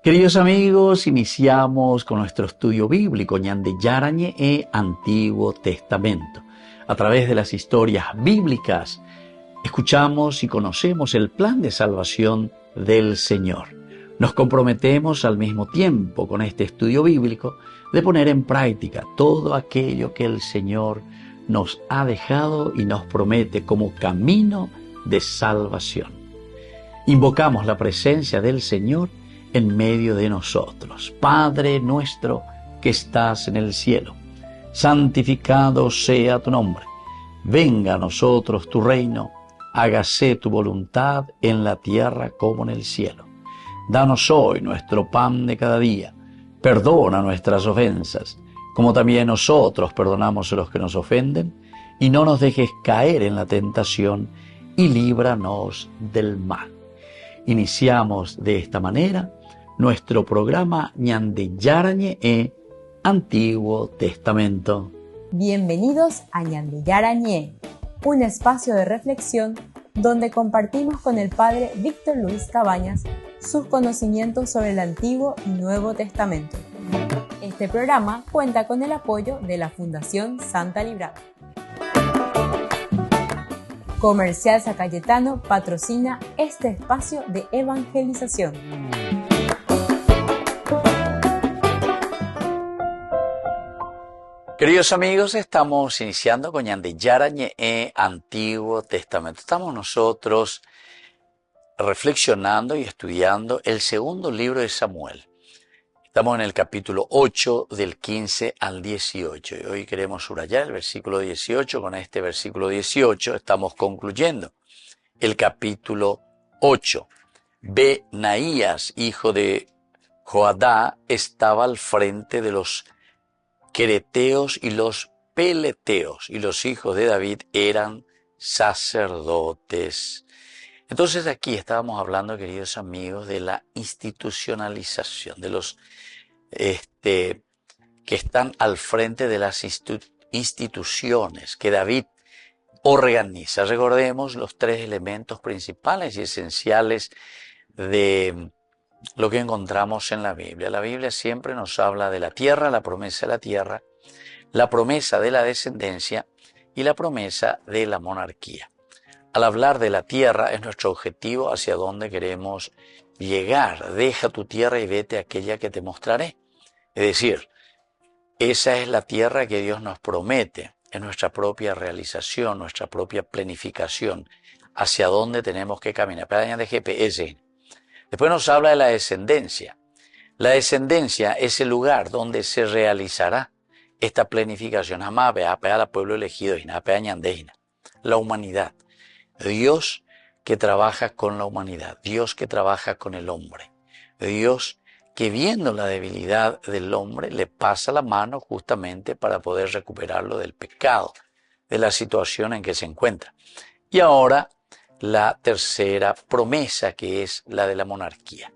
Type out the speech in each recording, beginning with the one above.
Queridos amigos, iniciamos con nuestro estudio bíblico Ñande Yarañe e Antiguo Testamento. A través de las historias bíblicas, escuchamos y conocemos el plan de salvación del Señor. Nos comprometemos al mismo tiempo con este estudio bíblico de poner en práctica todo aquello que el Señor nos ha dejado y nos promete como camino de salvación. Invocamos la presencia del Señor en medio de nosotros. Padre nuestro que estás en el cielo, santificado sea tu nombre. Venga a nosotros tu reino, hágase tu voluntad en la tierra como en el cielo. Danos hoy nuestro pan de cada día. Perdona nuestras ofensas, como también nosotros perdonamos a los que nos ofenden, y no nos dejes caer en la tentación, y líbranos del mal. Iniciamos de esta manera nuestro programa Ñande Yarañe e Antiguo Testamento. Bienvenidos a Ñande Yarañe, un espacio de reflexión donde compartimos con el Padre Víctor Luis Cabañas sus conocimientos sobre el Antiguo y Nuevo Testamento. Este programa cuenta con el apoyo de la Fundación Santa Librada. Comercial San Cayetano patrocina este espacio de evangelización. Queridos amigos, estamos iniciando con Ñande Yarañe e Antiguo Testamento. Estamos nosotros reflexionando y estudiando el segundo libro de Samuel. Estamos en el capítulo 8 del 15 al 18 y hoy queremos subrayar el versículo 18. Con este versículo 18 estamos concluyendo el capítulo 8. Benaías, hijo de Joadá, estaba al frente de los quereteos y los peleteos, y los hijos de David eran sacerdotes. Entonces aquí estábamos hablando, queridos amigos, de la institucionalización, de los que están al frente de las instituciones que David organiza. Recordemos los tres elementos principales y esenciales de lo que encontramos en la Biblia. La Biblia siempre nos habla de la tierra, la promesa de la tierra, la promesa de la descendencia y la promesa de la monarquía. Al hablar de la tierra es nuestro objetivo hacia dónde queremos llegar. Deja tu tierra y vete a aquella que te mostraré. Es decir, esa es la tierra que Dios nos promete, es nuestra propia realización, nuestra propia planificación, hacia dónde tenemos que caminar. Para de GPS. Después nos habla de la descendencia. La descendencia es el lugar donde se realizará esta planificación. La pueblo elegido, la humanidad. Dios que trabaja con la humanidad, Dios que trabaja con el hombre, Dios que viendo la debilidad del hombre le pasa la mano justamente para poder recuperarlo del pecado, de la situación en que se encuentra. Y ahora la tercera promesa, que es la de la monarquía.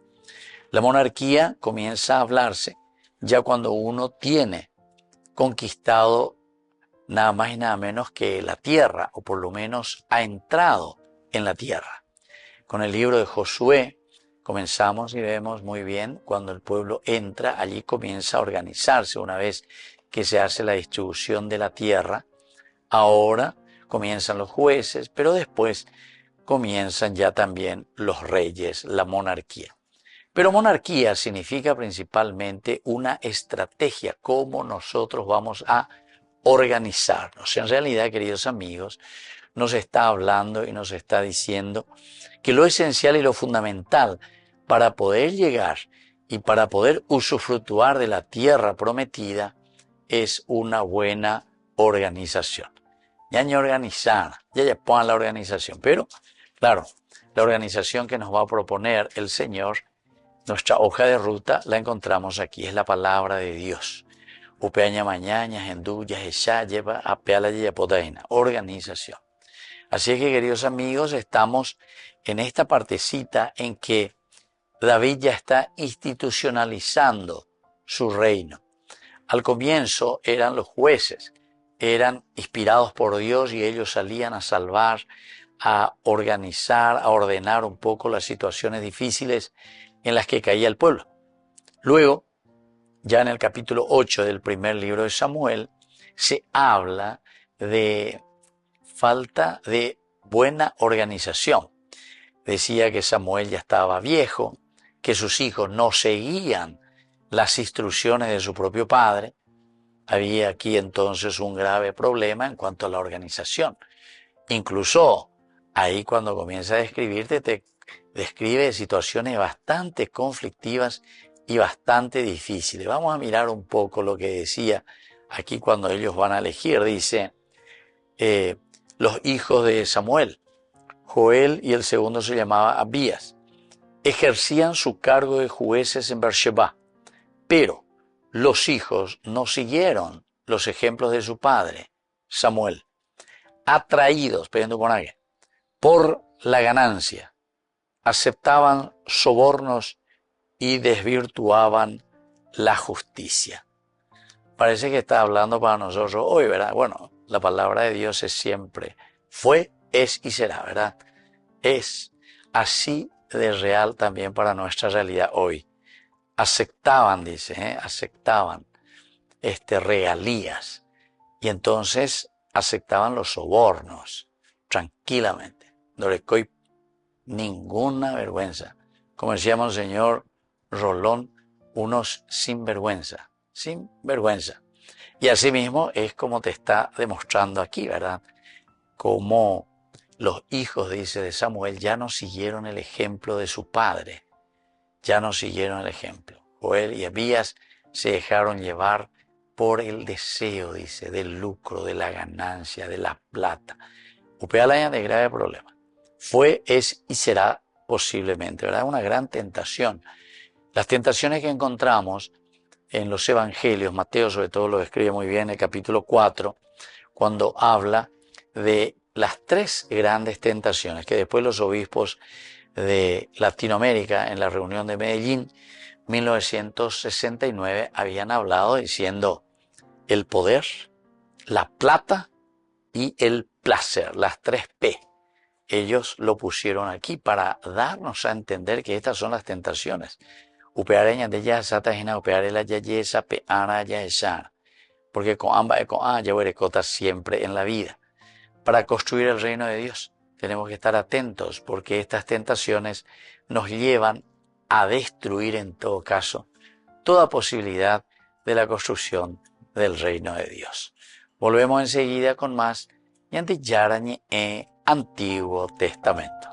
La monarquía comienza a hablarse ya cuando uno tiene conquistado nada más y nada menos que la tierra, o por lo menos ha entrado en la tierra. Con el libro de Josué comenzamos y vemos muy bien cuando el pueblo entra, allí comienza a organizarse una vez que se hace la distribución de la tierra. Ahora comienzan los jueces, pero después comienzan ya también los reyes, la monarquía. Pero monarquía significa principalmente una estrategia, cómo nosotros vamos a organizarnos. En realidad, queridos amigos, nos está hablando y nos está diciendo que lo esencial y lo fundamental para poder llegar y para poder usufructuar de la tierra prometida es una buena organización. Ya pongan la organización, pero claro, la organización que nos va a proponer el Señor, nuestra hoja de ruta, la encontramos aquí, es la palabra de Dios. Organización. Así es que, queridos amigos, estamos en esta partecita en que David ya está institucionalizando su reino. Al comienzo eran los jueces, eran inspirados por Dios y ellos salían a salvar, a organizar, a ordenar un poco las situaciones difíciles en las que caía el pueblo. Luego, ya en el capítulo 8 del primer libro de Samuel, se habla de falta de buena organización. Decía que Samuel ya estaba viejo, que sus hijos no seguían las instrucciones de su propio padre. Había aquí entonces un grave problema en cuanto a la organización. Incluso ahí cuando comienza a describirte, te describe situaciones bastante conflictivas y bastante difíciles. Vamos a mirar un poco lo que decía aquí cuando ellos van a elegir. Dice, los hijos de Samuel, Joel y el segundo se llamaba Abías, ejercían su cargo de jueces en Beersheba, pero los hijos no siguieron los ejemplos de su padre, Samuel, atraídos, por la ganancia, aceptaban sobornos y desvirtuaban la justicia. Parece que está hablando para nosotros hoy, ¿verdad? Bueno, la palabra de Dios es siempre, fue, es y será, ¿verdad? Es así de real también para nuestra realidad hoy. Aceptaban, dice, aceptaban regalías y entonces aceptaban los sobornos tranquilamente. No les coy ninguna vergüenza. Como decíamos el señor Rolón, unos sinvergüenza. Y así mismo es como te está demostrando aquí, ¿verdad? Como los hijos, dice, de Samuel ya no siguieron el ejemplo de su padre. Ya no siguieron el ejemplo. Joel y Abías se dejaron llevar por el deseo, dice, del lucro, de la ganancia, de la plata. Upeala de grave problema. Fue, es y será posiblemente, ¿verdad? Una gran tentación. Las tentaciones que encontramos en los evangelios, Mateo sobre todo lo describe muy bien en el capítulo 4, cuando habla de las tres grandes tentaciones que después los obispos de Latinoamérica en la reunión de Medellín 1969 habían hablado diciendo el poder, la plata y el placer, las tres P. Ellos lo pusieron aquí para darnos a entender que estas son las tentaciones. Upeareña de ya satajina upearela ya yesa peana ya esa. Porque con ambas ya verecota siempre en la vida. Para construir el reino de Dios tenemos que estar atentos porque estas tentaciones nos llevan a destruir en todo caso toda posibilidad de la construcción del reino de Dios. Volvemos enseguida con más Yantiyarañe Antiguo Testamento.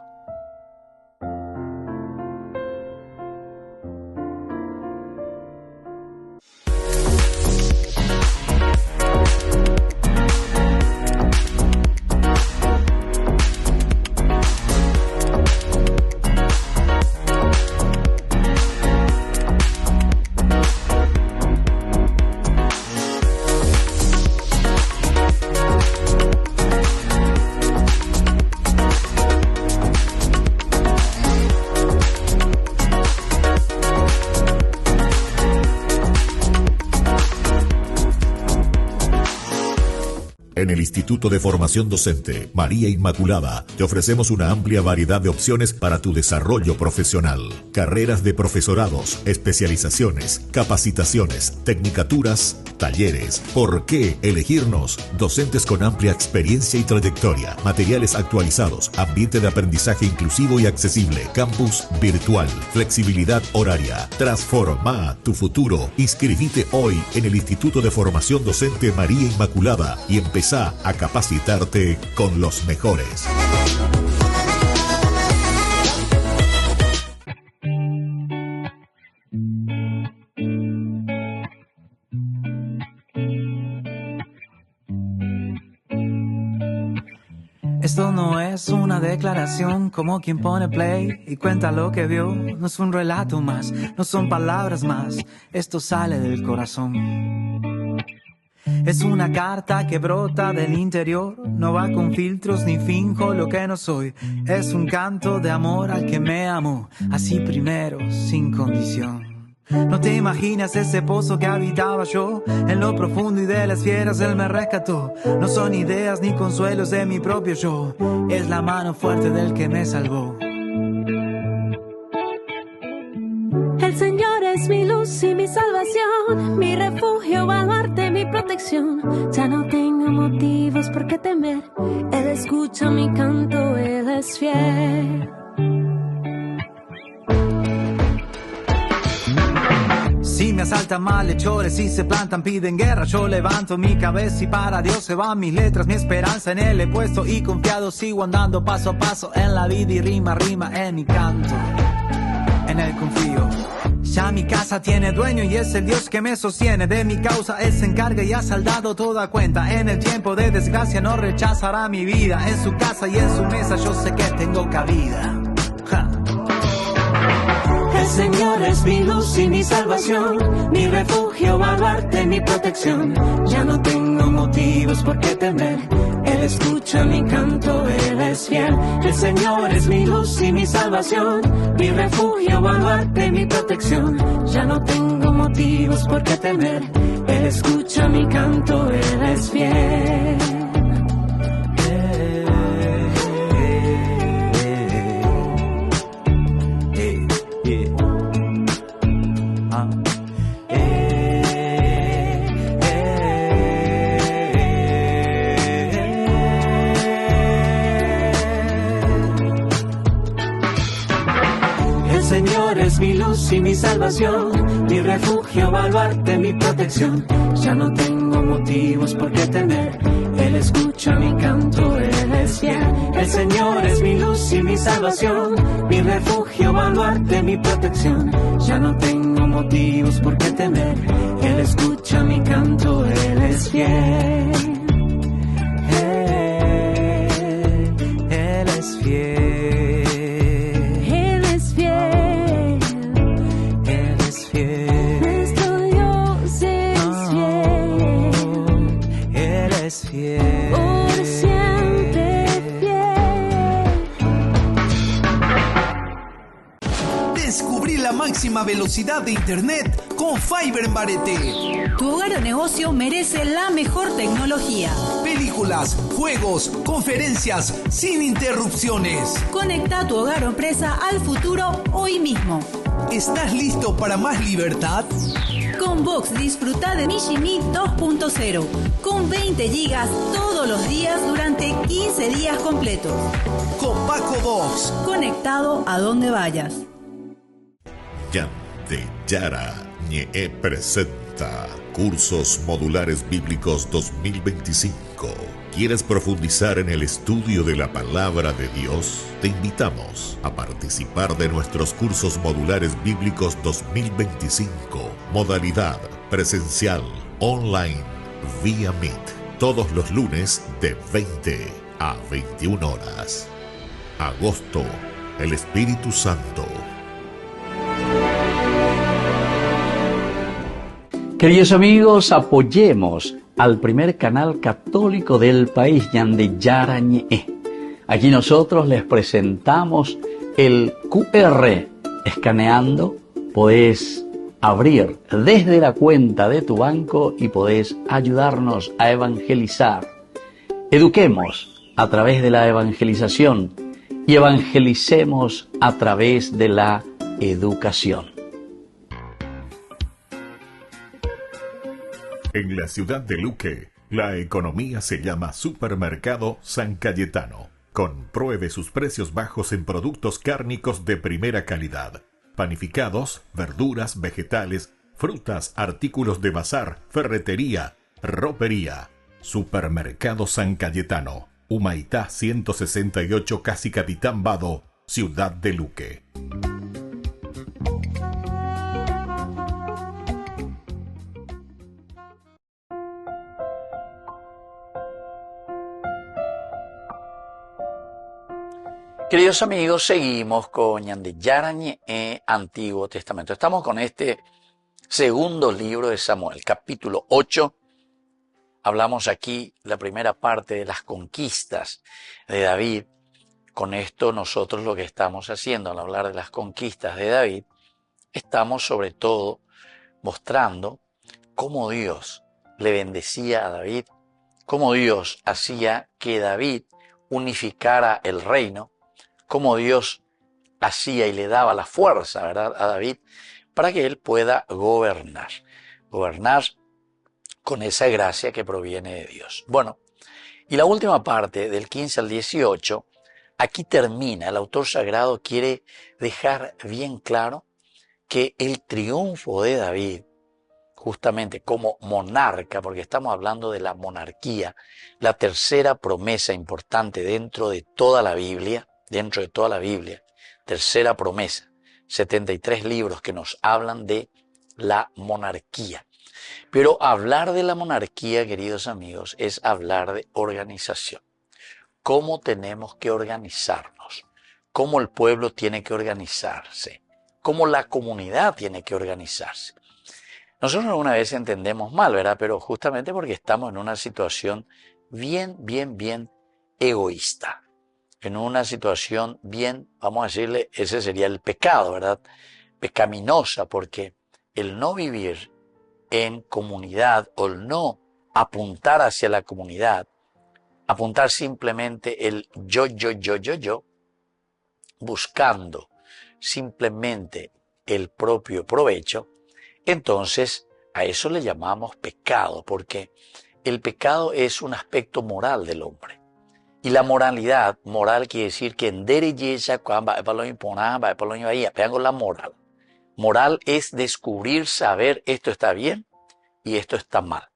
En el Instituto de Formación Docente María Inmaculada te ofrecemos una amplia variedad de opciones para tu desarrollo profesional. Carreras de profesorados, especializaciones, capacitaciones, tecnicaturas, talleres. ¿Por qué elegirnos? Docentes con amplia experiencia y trayectoria, materiales actualizados, ambiente de aprendizaje inclusivo y accesible, campus virtual, flexibilidad horaria. Transforma tu futuro. Inscribite hoy en el Instituto de Formación Docente María Inmaculada y empezá a capacitarte con los mejores. Esto no es una declaración como quien pone play y cuenta lo que vio. No es un relato más, no son palabras más. Esto sale del corazón. Es una carta que brota del interior, no va con filtros ni finjo lo que no soy. Es un canto de amor al que me amó, así primero, sin condición. No te imaginas ese pozo que habitaba yo, en lo profundo y de las fieras él me rescató. No son ideas ni consuelos de mi propio yo, es la mano fuerte del que me salvó. El Señor es mi luz. luz y mi salvación, mi refugio, baluarte, mi protección. Ya no tengo motivos por qué temer. Él escucha mi canto, Él es fiel. Si me asaltan malhechores y se plantan, piden guerra, yo levanto mi cabeza y para Dios se van mis letras, mi esperanza en Él he puesto y confiado sigo andando paso a paso en la vida y rima, rima en mi canto, en Él confío. Ya mi casa tiene dueño y es el Dios que me sostiene, de mi causa Él se encarga y ha saldado toda cuenta, en el tiempo de desgracia no rechazará mi vida, en su casa y en su mesa yo sé que tengo cabida. Ja. El Señor es mi luz y mi salvación, mi refugio, baluarte, mi protección. Ya no tengo motivos por qué temer. Él escucha mi canto, Él es fiel. El Señor es mi luz y mi salvación, mi refugio, baluarte, mi protección. Ya no tengo motivos por qué temer. Él escucha mi canto, Él es fiel. Es mi luz y mi salvación, mi refugio, baluarte, mi protección. Ya no tengo motivos por qué temer. Él escucha mi canto, Él es fiel. El Señor es mi luz y mi salvación, mi refugio, baluarte, mi protección. Ya no tengo motivos por qué temer. Él escucha mi canto, Él es fiel. Él es fiel. Por siempre fiel. Descubrí la máxima velocidad de internet con Fiber en Barete. Tu hogar o negocio merece la mejor tecnología. Películas, juegos, conferencias, sin interrupciones. Conecta tu hogar o empresa al futuro hoy mismo. ¿Estás listo para más libertad? Con Vox disfruta de Mishimi 2.0 con 20 gigas todos los días durante 15 días completos. Con Paco Vox. Conectado a donde vayas. Yande Yara Ñe presenta Cursos Modulares Bíblicos 2025. ¿Quieres profundizar en el estudio de la palabra de Dios? Te invitamos a participar de nuestros cursos modulares bíblicos 2025. Modalidad presencial, online, vía Meet. Todos los lunes de 20 a 21 horas. Agosto, el Espíritu Santo. Queridos amigos, apoyemos al primer canal católico del país, Yande Yara Ñe. Aquí nosotros les presentamos el QR. Escaneando, podés abrir desde la cuenta de tu banco y podés ayudarnos a evangelizar. Eduquemos a través de la evangelización y evangelicemos a través de la educación. En la ciudad de Luque, la economía se llama Supermercado San Cayetano. Compruebe sus precios bajos en productos cárnicos de primera calidad. Panificados, verduras, vegetales, frutas, artículos de bazar, ferretería, ropería. Supermercado San Cayetano, Humaitá 168, Casi Capitán Vado, ciudad de Luque. Queridos amigos, seguimos con Yande Yara Ñe, Antiguo Testamento. Estamos con este segundo libro de Samuel, capítulo 8. Hablamos aquí la primera parte de las conquistas de David. Con esto nosotros lo que estamos haciendo al hablar de las conquistas de David, estamos sobre todo mostrando cómo Dios le bendecía a David, cómo Dios hacía que David unificara el reino, cómo Dios hacía y le daba la fuerza, ¿verdad?, a David para que Él pueda gobernar. Gobernar con esa gracia que proviene de Dios. Bueno, y la última parte, del 15 al 18, aquí termina. El autor sagrado quiere dejar bien claro que el triunfo de David, justamente como monarca, porque estamos hablando de la monarquía, la tercera promesa importante dentro de toda la Biblia, tercera promesa, 73 libros que nos hablan de la monarquía. Pero hablar de la monarquía, queridos amigos, es hablar de organización. ¿Cómo tenemos que organizarnos? ¿Cómo el pueblo tiene que organizarse? ¿Cómo la comunidad tiene que organizarse? Nosotros alguna vez entendemos mal, ¿verdad? Pero justamente porque estamos en una situación bien egoísta. En una situación bien, vamos a decirle, ese sería el pecado, ¿verdad? Pecaminosa, porque el no vivir en comunidad o el no apuntar hacia la comunidad, apuntar simplemente el yo, buscando simplemente el propio provecho, entonces a eso le llamamos pecado, porque el pecado es un aspecto moral del hombre. Y la moralidad, moral quiere decir que en derecha, vean con la moral. Moral es descubrir, saber esto está bien y esto está mal.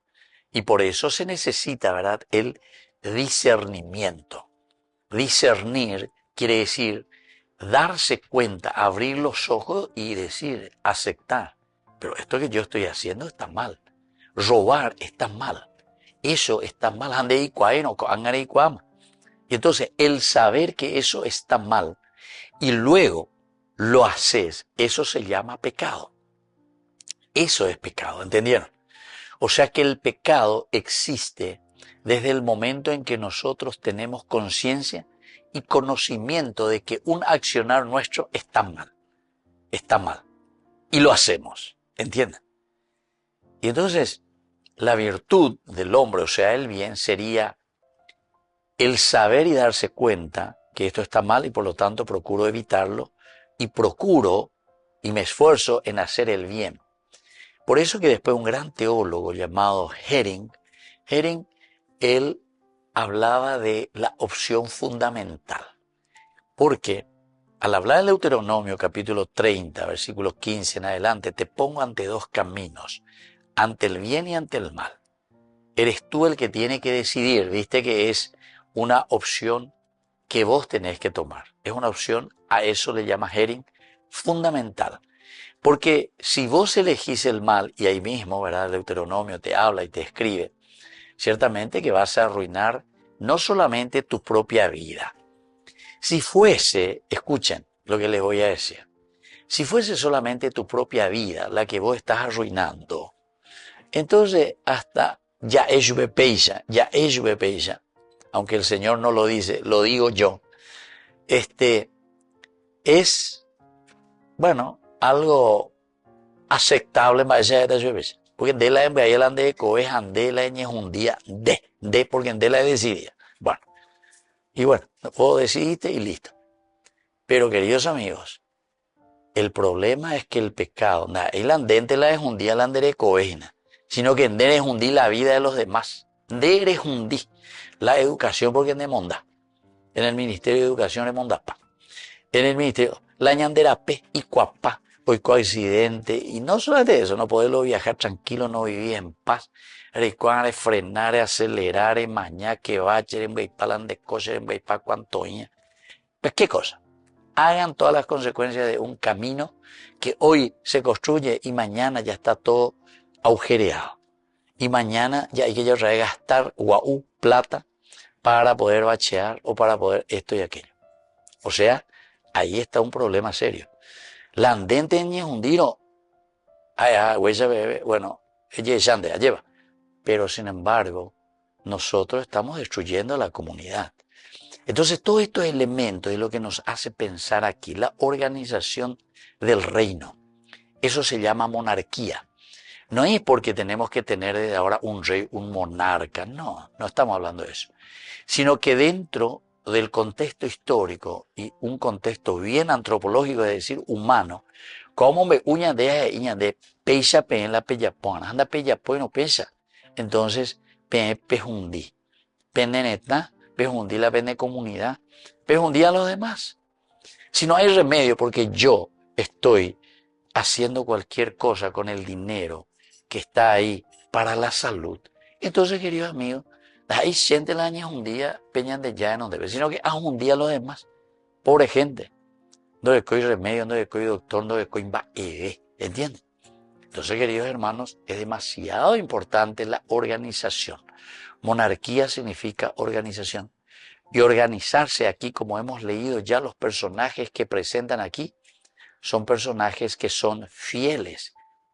Y por eso se necesita, ¿verdad?, el discernimiento. Discernir quiere decir darse cuenta, abrir los ojos y decir, aceptar. Pero esto que yo estoy haciendo está mal. Robar está mal. Eso está mal. Y entonces el saber que eso está mal y luego lo haces, eso se llama pecado. Eso es pecado, ¿entendieron? O sea que el pecado existe desde el momento en que nosotros tenemos conciencia y conocimiento de que un accionar nuestro está mal. Está mal. Y lo hacemos, ¿entienden? Y entonces la virtud del hombre, o sea, el bien, sería el saber y darse cuenta que esto está mal y por lo tanto procuro evitarlo y procuro y me esfuerzo en hacer el bien. Por eso que después un gran teólogo llamado Hering, él hablaba de la opción fundamental. Porque al hablar del Deuteronomio capítulo 30, versículos 15 en adelante, te pongo ante dos caminos, ante el bien y ante el mal. Eres tú el que tiene que decidir, viste que es una opción que vos tenés que tomar. Es una opción, a eso le llama Hering, fundamental. Porque si vos elegís el mal, y ahí mismo, ¿verdad?, el Deuteronomio te habla y te escribe, ciertamente que vas a arruinar no solamente tu propia vida. Si fuese, escuchen lo que les voy a decir, si fuese solamente tu propia vida la que vos estás arruinando, entonces hasta ya es bepeya, aunque el Señor no lo dice, lo digo yo, es, bueno, algo aceptable, porque de la enviada de coes ande la es un día de porque de la decidía. Bueno, y bueno, vos decidiste y listo. Pero queridos amigos, el problema es que el pecado, el andente la es un día la andere coena, sino que ender es un día la vida de los demás. De es un día la educación porque de monda. En el Ministerio de Educación de Mondapa. En el Ministerio, la ñandera P y cuapá. Hoy coincidente, y no solamente eso, no poderlo viajar tranquilo, no vivir en paz, recuadre, frenar, acelerar, mañana que bache, en Beipalan de coche, en Beipa cuantoña. Pues qué cosa, hagan todas las consecuencias de un camino que hoy se construye y mañana ya está todo agujereado. Y mañana ya hay que gastar guau, plata, para poder bachear o para poder esto y aquello. O sea, ahí está un problema serio. La andente en Yehundiro, bueno, ella lleva. Pero sin embargo, nosotros estamos destruyendo la comunidad. Entonces, todos estos elementos es lo que nos hace pensar aquí, la organización del reino. Eso se llama monarquía. No es porque tenemos que tener desde ahora un rey, un monarca, no estamos hablando de eso. Sino que dentro del contexto histórico y un contexto bien antropológico, es decir, humano, como me uña de pecha pe en la pellapona, anda pellapo y no pecha. Entonces, pejundí, peneneta, pejundí la pene comunidad, pejundí a los demás. Si no hay remedio porque yo estoy haciendo cualquier cosa con el dinero que está ahí para la salud, entonces, queridos amigos, ahí siente la aña un día peñan de ya no debe, sino que haz un día a los demás. Pobre gente. No le coy remedio, no le coy doctor, no le coy ¿entiendes? Entonces, queridos hermanos, es demasiado importante la organización. Monarquía significa organización. Y organizarse aquí, como hemos leído ya, los personajes que presentan aquí, son personajes que son fieles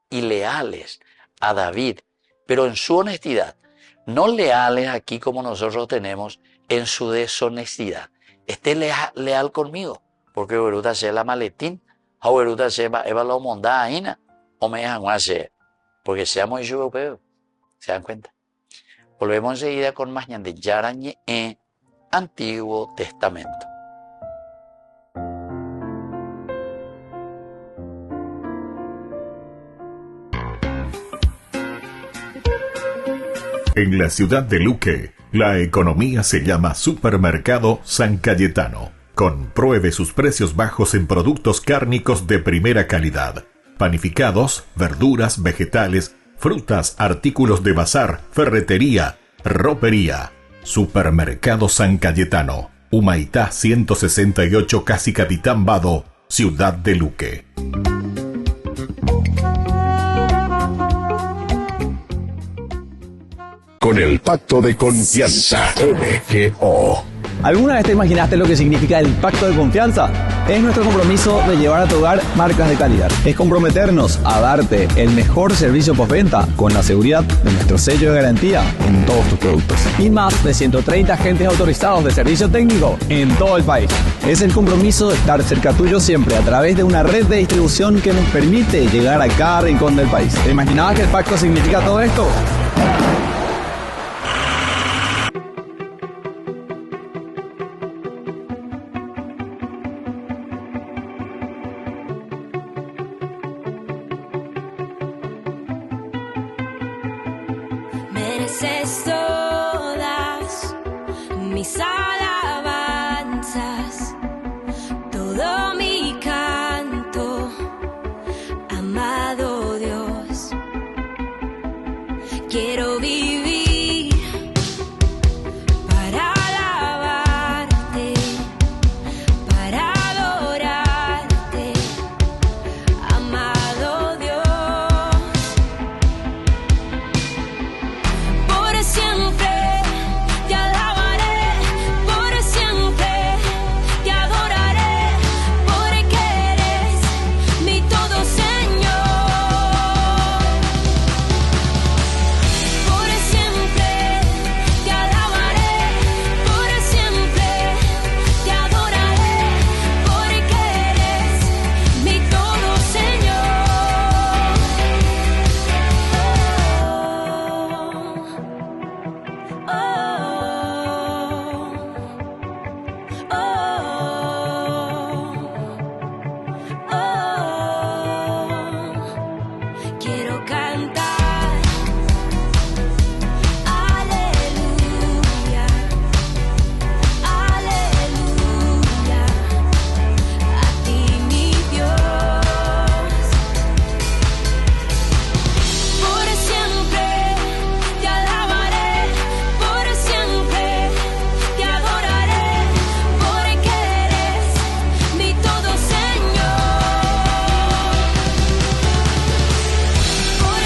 y leales a David, pero en su honestidad. No leales aquí como nosotros tenemos en su deshonestidad. Esté leal conmigo, porque Beruta se la maletín, o Beruta se va lo mondá aina, o me dejan hacer, porque seamos europeos. ¿Se dan cuenta? Volvemos enseguida con más de Yarañe en Antiguo Testamento. En la ciudad de Luque, la economía se llama Supermercado San Cayetano. Compruebe sus precios bajos en productos cárnicos de primera calidad. Panificados, verduras, vegetales, frutas, artículos de bazar, ferretería, ropería. Supermercado San Cayetano. Humaitá 168, Casi Capitán Vado, ciudad de Luque. Con el pacto de confianza, MGO. ¿Alguna vez te imaginaste lo que significa el pacto de confianza? Es nuestro compromiso de llevar a tu hogar marcas de calidad. Es comprometernos a darte el mejor servicio postventa con la seguridad de nuestro sello de garantía en todos tus productos. Y más de 130 agentes autorizados de servicio técnico en todo el país. Es el compromiso de estar cerca tuyo siempre a través de una red de distribución que nos permite llegar a cada rincón del país. ¿Te imaginabas que el pacto significa todo esto? Mereces todas mis alabanzas, todo mi canto, amado Dios. Quiero vivir para alabarte, para adorarte, amado Dios. Por siempre te alabaré, por siempre te adoraré, porque eres mi todo, Señor. Por siempre te alabaré, por siempre te adoraré, porque eres mi todo, Señor. Quiero cantar, aleluya, aleluya, a ti mi Dios. Por siempre te alabaré, por siempre te adoraré, porque eres mi todo, Señor. Por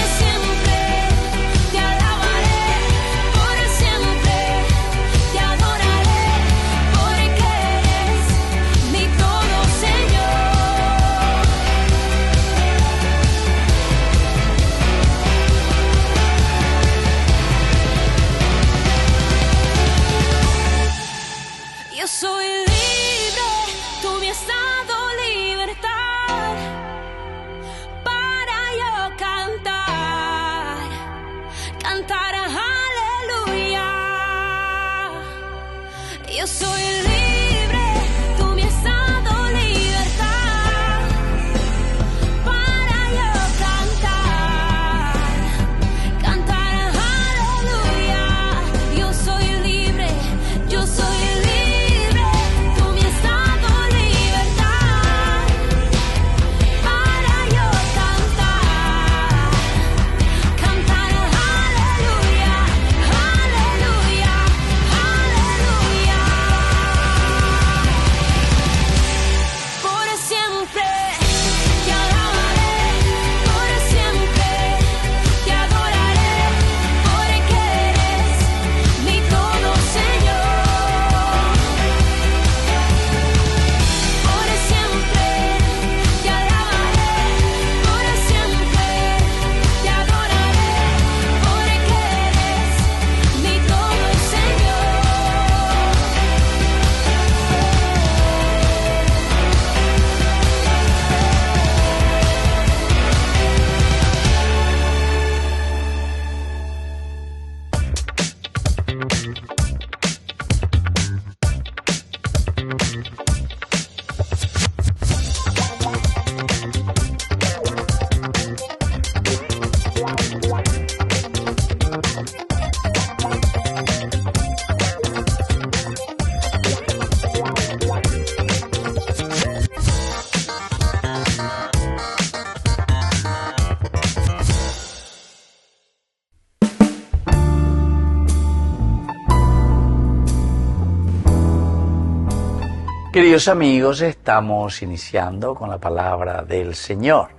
Queridos amigos, estamos iniciando con la palabra del Señor.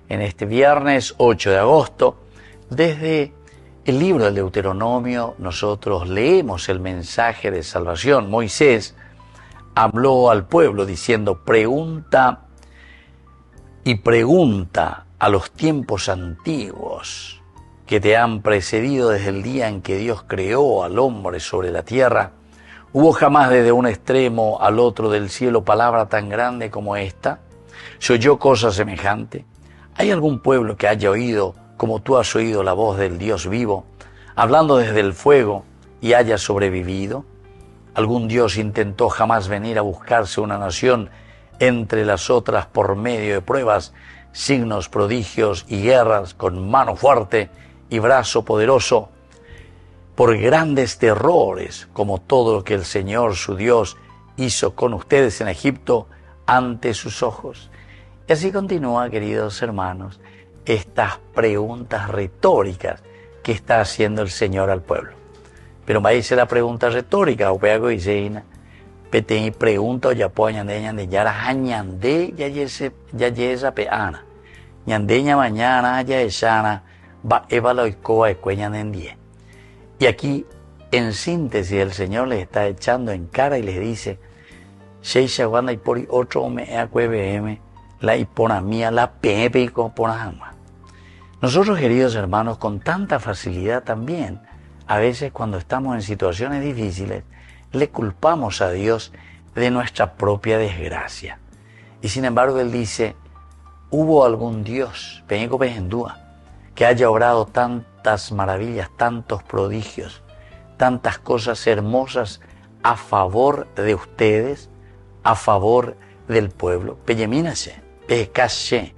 En este viernes 8 de agosto, desde el libro del Deuteronomio, nosotros leemos el mensaje de salvación. Moisés habló al pueblo diciendo: pregunta y pregunta a los tiempos antiguos que te han precedido desde el día en que Dios creó al hombre sobre la tierra. ¿Hubo jamás desde un extremo al otro del cielo palabra tan grande como esta? ¿Se oyó cosa semejante? ¿Hay algún pueblo que haya oído, como tú has oído, la voz del Dios vivo, hablando desde el fuego y haya sobrevivido? ¿Algún Dios intentó jamás venir a buscarse una nación entre las otras por medio de pruebas, signos, prodigios y guerras, con mano fuerte y brazo poderoso, por grandes terrores, como todo lo que el Señor su Dios hizo con ustedes en Egipto ante sus ojos? Y así continúa, queridos hermanos, estas preguntas retóricas que está haciendo el Señor al pueblo. Pero va a irse la pregunta retórica, o pego y seina, petén pregunta o ya po ñande yara ñande ya yesa peana, ñande mañana ya esana va evaloicoa ecueñandendie. Y aquí, en síntesis, el Señor les está echando en cara y les dice: Sheisha Wanda y por otro me acuevm, la ipona mía, la pepe y componama. Nosotros, queridos hermanos, con tanta facilidad también, a veces cuando estamos en situaciones difíciles, le culpamos a Dios de nuestra propia desgracia. Y sin embargo, Él dice: ¿hubo algún Dios, Peñeco Pejendúa, que haya obrado tantas maravillas, tantos prodigios, tantas cosas hermosas a favor de ustedes, a favor del pueblo? Peyemínase, pecaché.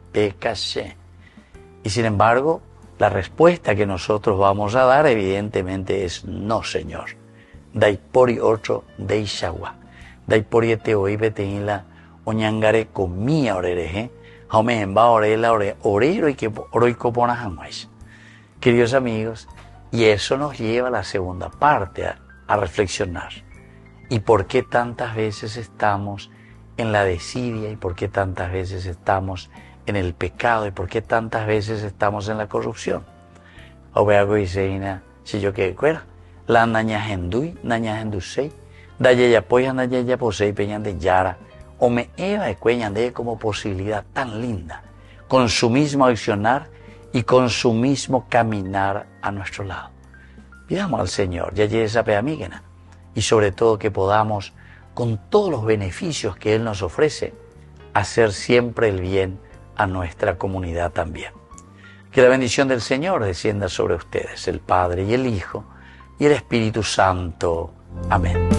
Y sin embargo, la respuesta que nosotros vamos a dar evidentemente es: no, Señor. Daipori otro de Ishagua. Daipori te oí beteínla oñangare comía orereje. Jaume va orela orero y que oroico pona jamás. Queridos amigos, y eso nos lleva a la segunda parte, a reflexionar. ¿Y por qué tantas veces estamos en la desidia? ¿Y por qué tantas veces estamos en el pecado? ¿Y por qué tantas veces estamos en la corrupción? O vea goiseina, si yo que cuera, la nañahendui, nañahendusei, dayeya poya, dayeya posei, peñan de yara, o me eva de cueñande como posibilidad tan linda, con su mismo accionar y con su mismo caminar a nuestro lado. Pidamos al Señor, ya llegue esa peamígena, y sobre todo que podamos, con todos los beneficios que Él nos ofrece, hacer siempre el bien a nuestra comunidad también. Que la bendición del Señor descienda sobre ustedes, el Padre y el Hijo y el Espíritu Santo. Amén.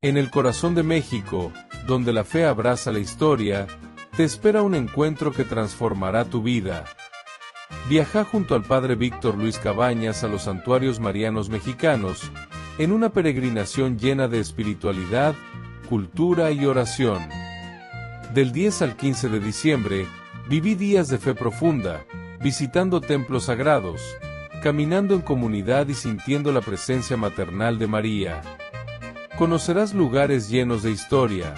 En el corazón de México, donde la fe abraza la historia, te espera un encuentro que transformará tu vida. Viaja junto al Padre Víctor Luis Cabañas a los santuarios marianos mexicanos, en una peregrinación llena de espiritualidad, cultura y oración. Del 10 al 15 de diciembre, viví días de fe profunda, visitando templos sagrados, caminando en comunidad y sintiendo la presencia maternal de María. Conocerás lugares llenos de historia: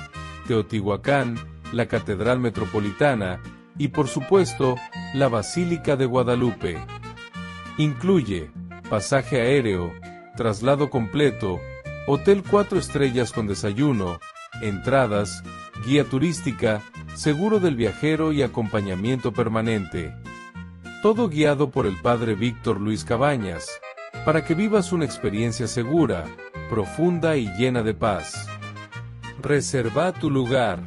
Teotihuacán, la Catedral Metropolitana y, por supuesto, la Basílica de Guadalupe. Incluye pasaje aéreo, traslado completo, hotel 4 estrellas con desayuno, entradas, guía turística, seguro del viajero y acompañamiento permanente. Todo guiado por el Padre Víctor Luis Cabañas, para que vivas una experiencia segura, profunda y llena de paz. Reserva tu lugar.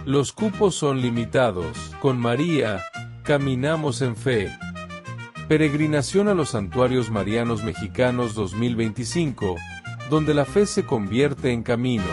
Los cupos son limitados. Con María, caminamos en fe. Peregrinación a los Santuarios Marianos Mexicanos 2025, donde la fe se convierte en camino.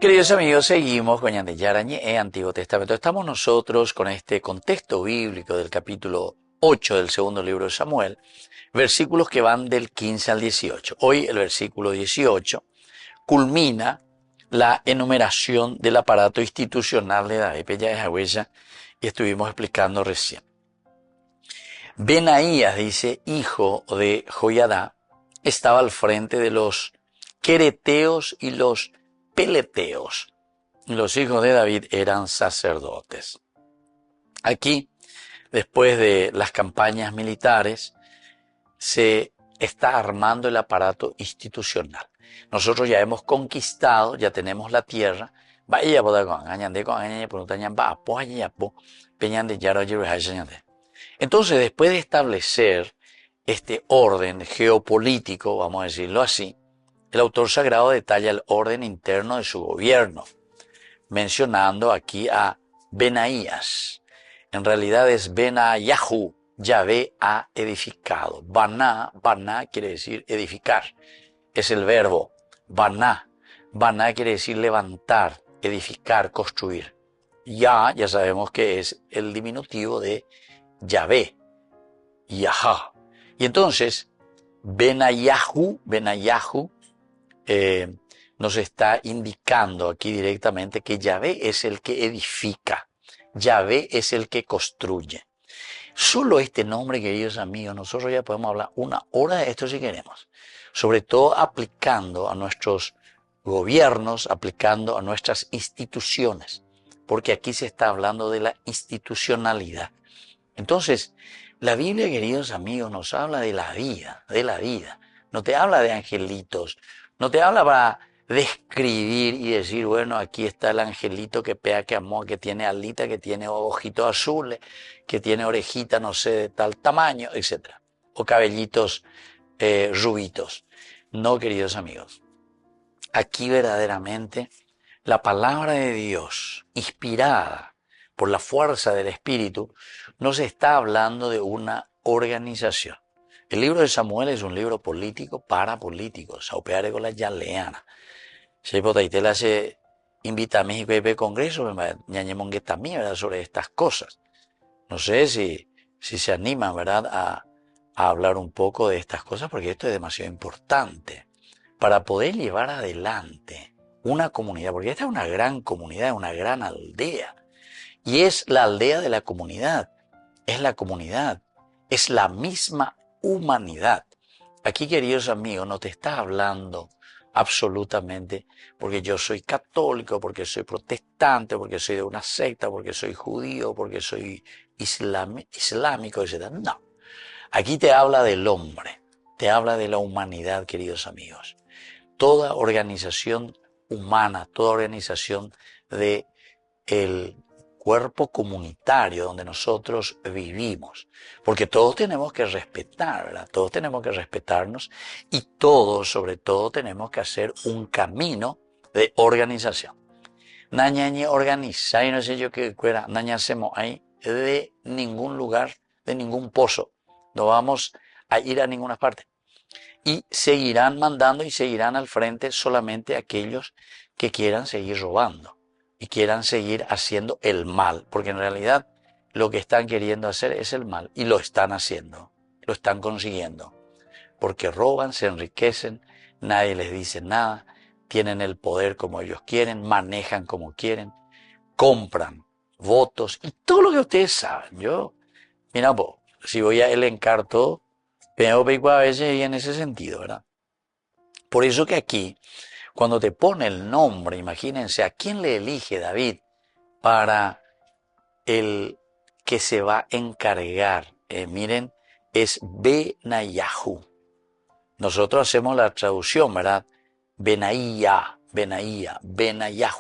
Queridos amigos, seguimos con Ñandeyarañe, Antiguo Testamento. Estamos nosotros con este contexto bíblico del capítulo 8 del segundo libro de Samuel, versículos que van del 15 al 18. Hoy el versículo 18 culmina la enumeración del aparato institucional de David. Ya es huella y estuvimos explicando recién. Benaías, dice, hijo de Joiadá, estaba al frente de los quereteos y los peleteos. Los hijos de David eran sacerdotes. Aquí, después de las campañas militares, se está armando el aparato institucional. Nosotros ya hemos conquistado, ya tenemos la tierra. Entonces, después de establecer este orden geopolítico, vamos a decirlo así, el autor sagrado detalla el orden interno de su gobierno, mencionando aquí a Benaías. En realidad es Benayahu, Yahvé ha edificado. Baná quiere decir edificar, es el verbo. Baná quiere decir levantar, edificar, construir. Ya sabemos que es el diminutivo de Yahvé, Yahá. Y entonces, Benayahu, nos está indicando aquí directamente que Yahvé es el que edifica, Yahvé es el que construye. Solo este nombre, queridos amigos, nosotros ya podemos hablar una hora de esto si queremos, sobre todo aplicando a nuestros gobiernos, aplicando a nuestras instituciones, porque aquí se está hablando de la institucionalidad. Entonces, la Biblia, queridos amigos, nos habla de la vida, no te habla de angelitos, no te habla para describir y decir, bueno, aquí está el angelito que pega, que amor, que tiene alita, que tiene ojitos azules, que tiene orejita, no sé, de tal tamaño, etc. O cabellitos rubitos. No, queridos amigos. Aquí verdaderamente la palabra de Dios, inspirada por la fuerza del Espíritu, nos está hablando de una organización. El libro de Samuel es un libro político para políticos. Saupeare con la yaleana. Si Potaitela se invita a México y ve congreso, ñañemón también, ¿verdad?, sobre estas cosas. No sé si se animan, ¿verdad?, a hablar un poco de estas cosas, porque esto es demasiado importante para poder llevar adelante una comunidad, porque esta es una gran comunidad, una gran aldea. Y es la aldea de la comunidad, es la comunidad, es la misma humanidad. Aquí, queridos amigos, no te está hablando absolutamente porque yo soy católico, porque soy protestante, porque soy de una secta, porque soy judío, porque soy islámico, etc. No. Aquí te habla del hombre, te habla de la humanidad, queridos amigos. Toda organización humana, toda organización de el cuerpo comunitario donde nosotros vivimos, porque todos tenemos que respetar, ¿verdad? Todos tenemos que respetarnos y todos, sobre todo, tenemos que hacer un camino de organización. Nañañe organiza, y no sé yo qué fuera, naña hacemos ahí de ningún lugar, de ningún pozo, no vamos a ir a ninguna parte. Y seguirán mandando y seguirán al frente solamente aquellos que quieran seguir robando y quieran seguir haciendo el mal, porque en realidad lo que están queriendo hacer es el mal y lo están haciendo, lo están consiguiendo, porque roban, se enriquecen, nadie les dice nada, tienen el poder como ellos quieren, manejan como quieren, compran votos y todo lo que ustedes saben. Yo, mira, si voy a elencar todo, veo a veces y en ese sentido, ¿verdad? Por eso que aquí, cuando te pone el nombre, imagínense a quién le elige David para el que se va a encargar. Miren, es Benayahu. Nosotros hacemos la traducción, ¿verdad? Benayahu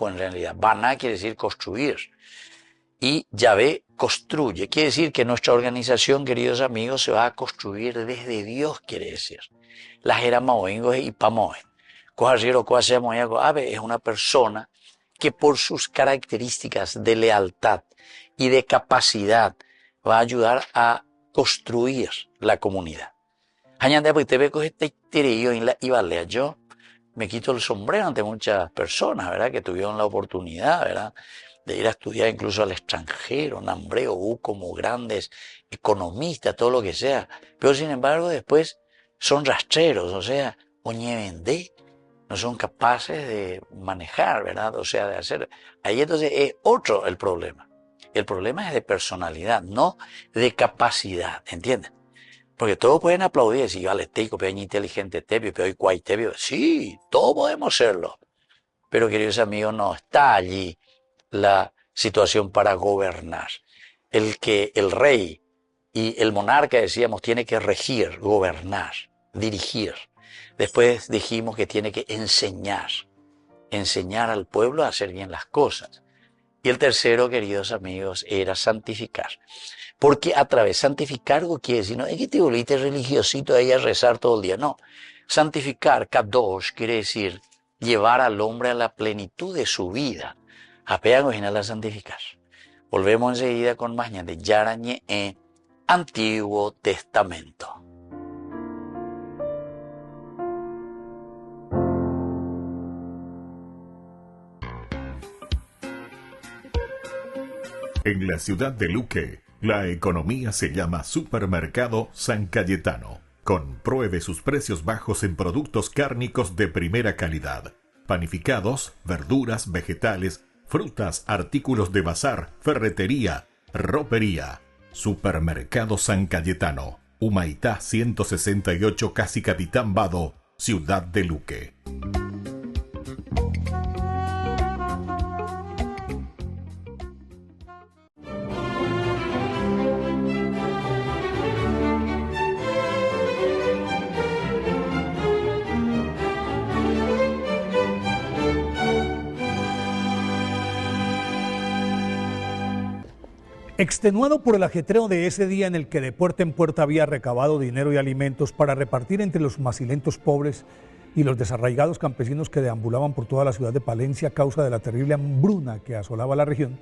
en realidad. Baná quiere decir construir. Y Yahvé construye. Quiere decir que nuestra organización, queridos amigos, se va a construir desde Dios, quiere decir. Las Jeramaoingos y Pamoen. Es una persona que por sus características de lealtad y de capacidad va a ayudar a construir la comunidad. Yo me quito el sombrero ante muchas personas, ¿verdad? Que tuvieron la oportunidad, ¿verdad? De ir a estudiar incluso al extranjero, Nambreo, como grandes economistas, todo lo que sea. Pero sin embargo después son rastreros, o sea, oñevendé, no son capaces de manejar, ¿verdad? O sea, de hacer. Ahí entonces es otro el problema. El problema es de personalidad, no de capacidad, ¿entienden? Porque todos pueden aplaudir y decir, vale, teico, pero inteligente, tepio, pero hay cuay, tepio. Sí, todos podemos serlo. Pero, queridos amigos, no está allí la situación para gobernar. El rey y el monarca, decíamos, tiene que regir, gobernar, dirigir. Después dijimos que tiene que enseñar al pueblo a hacer bien las cosas. Y el tercero, queridos amigos, era santificar. Porque a través, santificar algo quiere decir, no es que te volviste religiosito ahí a rezar todo el día, no. Santificar, kadosh, quiere decir llevar al hombre a la plenitud de su vida. Apean original a santificar. Volvemos enseguida con más de Yarañe en Antiguo Testamento. En la ciudad de Luque, la economía se llama Supermercado San Cayetano. Compruebe sus precios bajos en productos cárnicos de primera calidad. Panificados, verduras, vegetales, frutas, artículos de bazar, ferretería, ropería. Supermercado San Cayetano, Humaitá 168, Casi Capitán Vado, Ciudad de Luque. Extenuado por el ajetreo de ese día en el que de puerta en puerta había recabado dinero y alimentos para repartir entre los macilentos pobres y los desarraigados campesinos que deambulaban por toda la ciudad de Palencia a causa de la terrible hambruna que asolaba la región,